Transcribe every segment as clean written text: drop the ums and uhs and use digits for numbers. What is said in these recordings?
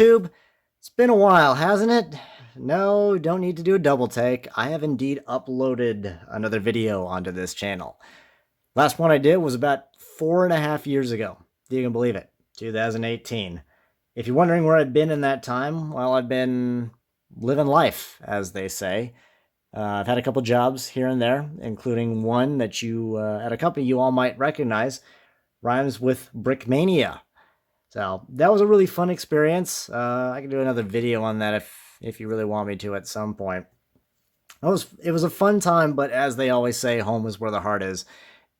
YouTube? It's been a while, hasn't it? No, don't need to do a double take. I have indeed uploaded another video onto this channel. Last one I did was about 4.5 years ago. You can believe it, 2018. If you're wondering where I've been in that time, well, I've been living life, as they say. I've had a couple jobs here and there, including one that at a company you all might recognize, rhymes with Brickmania. So that was a really fun experience. I can do another video on that if you really want me to at some point. It was a fun time, but as they always say, home is where the heart is.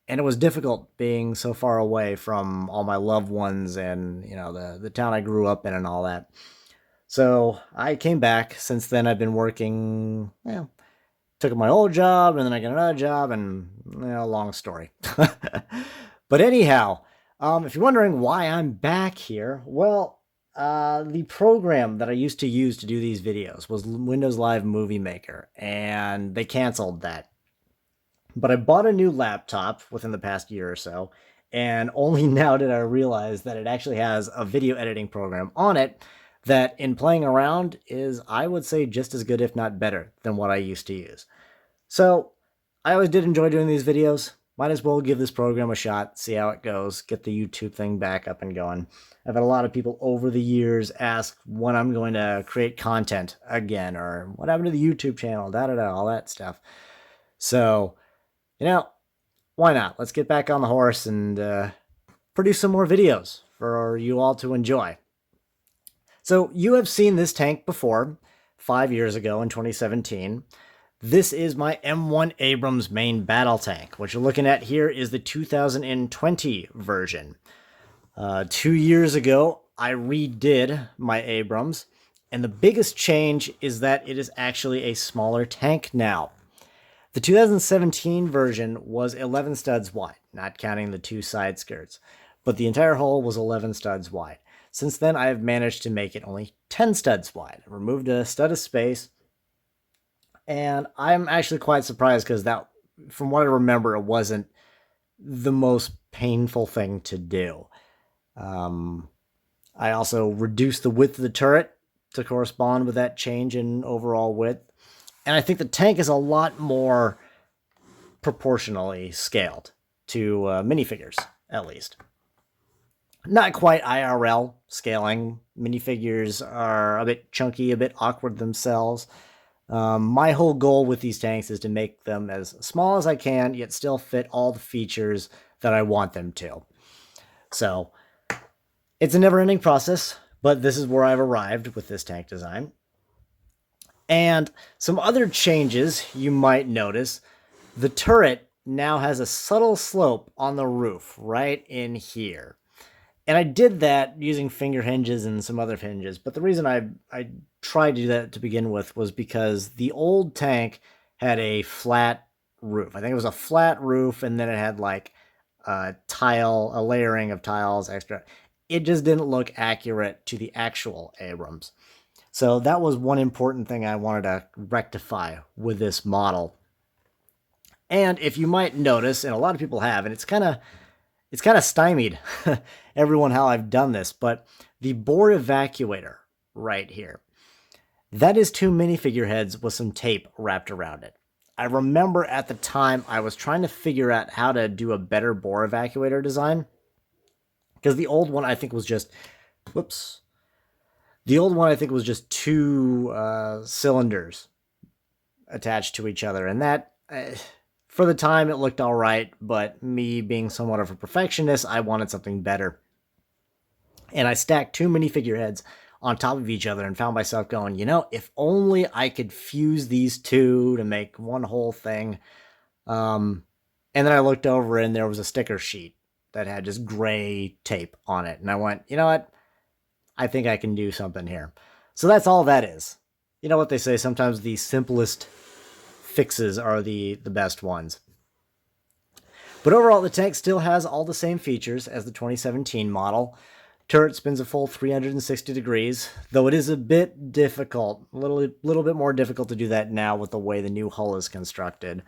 And it was difficult being so far away from all my loved ones and, the town I grew up in and all that. So I came back. Since then, I've been working, took my old job and then I got another job and, long story. But anyhow, if you're wondering why I'm back here, well, the program that I used to use to do these videos was Windows Live Movie Maker, and they canceled that. But I bought a new laptop within the past year or so, and only now did I realize that it actually has a video editing program on it that, in playing around, is, I would say, just as good, if not better, than what I used to use. So I always did enjoy doing these videos. Might as well give this program a shot, see how it goes, get the YouTube thing back up and going. I've had a lot of people over the years ask when I'm going to create content again, or what happened to the YouTube channel, all that stuff. So, why not? Let's get back on the horse and produce some more videos for you all to enjoy. So you have seen this tank before, 5 years ago in 2017. This is my M1 Abrams main battle tank. What you're looking at here is the 2020 version. 2 years ago, I redid my Abrams, and the biggest change is that it is actually a smaller tank now. The 2017 version was 11 studs wide, not counting the 2 side skirts, but the entire hull was 11 studs wide. Since then, I have managed to make it only 10 studs wide. I removed a stud of space, and I'm actually quite surprised because that, from what I remember, it wasn't the most painful thing to do. I also reduced the width of the turret to correspond with that change in overall width. And I think the tank is a lot more proportionally scaled to minifigures, at least. Not quite IRL scaling. Minifigures are a bit chunky, a bit awkward themselves. My whole goal with these tanks is to make them as small as I can, yet still fit all the features that I want them to. So it's a never-ending process, but this is where I've arrived with this tank design. And some other changes you might notice. The turret now has a subtle slope on the roof right in here. And I did that using finger hinges and some other hinges. But the reason I tried to do that to begin with was because the old tank had a flat roof. I think it was a flat roof, and then it had like a layering of tiles extra. It just didn't look accurate to the actual Abrams. So that was one important thing I wanted to rectify with this model. And if you might notice, and a lot of people have, and it's kind of stymied everyone how I've done this, but the bore evacuator right here, that is 2 minifigure heads with some tape wrapped around it. I remember at the time I was trying to figure out how to do a better bore evacuator design, because the old one I think was just, the old one I think was just 2 cylinders attached to each other, and that, for the time, it looked all right, but me being somewhat of a perfectionist, I wanted something better. And I stacked 2 minifigure heads on top of each other and found myself going, if only I could fuse these 2 to make one whole thing. And then I looked over and there was a sticker sheet that had just gray tape on it. And I went, you know what? I think I can do something here. So that's all that is. You know what they say, sometimes the simplest fixes are the best ones. But overall, the tank still has all the same features as the 2017 model. Turret spins a full 360 degrees, though it is a bit difficult, a little bit more difficult to do that now with the way the new hull is constructed.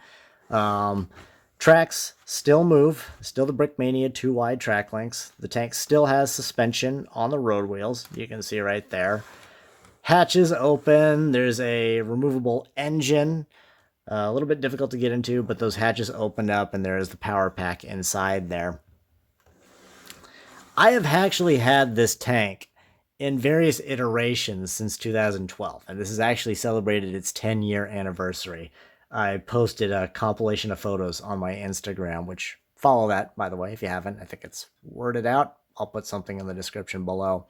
Tracks still move, still the Brickmania 2-wide track links. The tank still has suspension on the road wheels, you can see right there. Hatches open, there's a removable engine. A little bit difficult to get into, but those hatches opened up and there's the power pack inside there. I have actually had this tank in various iterations since 2012, and this has actually celebrated its 10-year anniversary. I posted a compilation of photos on my Instagram, which follow that, by the way, if you haven't. I think it's worded out. I'll put something in the description below.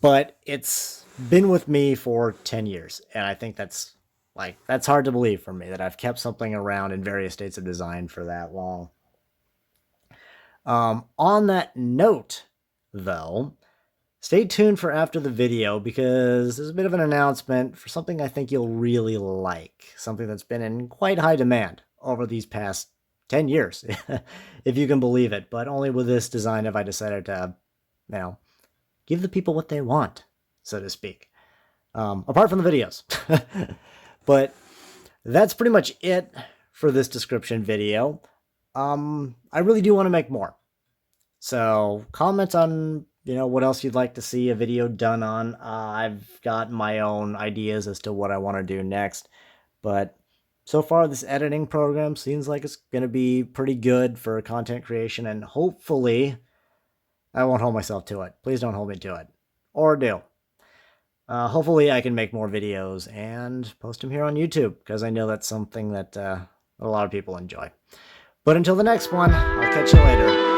But it's been with me for 10 years, and I think that's hard to believe for me, that I've kept something around in various states of design for that long. On that note, though, stay tuned for after the video, because there's a bit of an announcement for something I think you'll really like. Something that's been in quite high demand over these past 10 years, if you can believe it. But only with this design have I decided to, give the people what they want, so to speak. Apart from the videos. But that's pretty much it for this description video. I really do want to make more. So comment on, what else you'd like to see a video done on. I've got my own ideas as to what I want to do next. But so far, this editing program seems like it's going to be pretty good for content creation. And hopefully, I won't hold myself to it. Please don't hold me to it. Or do. Hopefully, I can make more videos and post them here on YouTube, because I know that's something that a lot of people enjoy. But until the next one, I'll catch you later.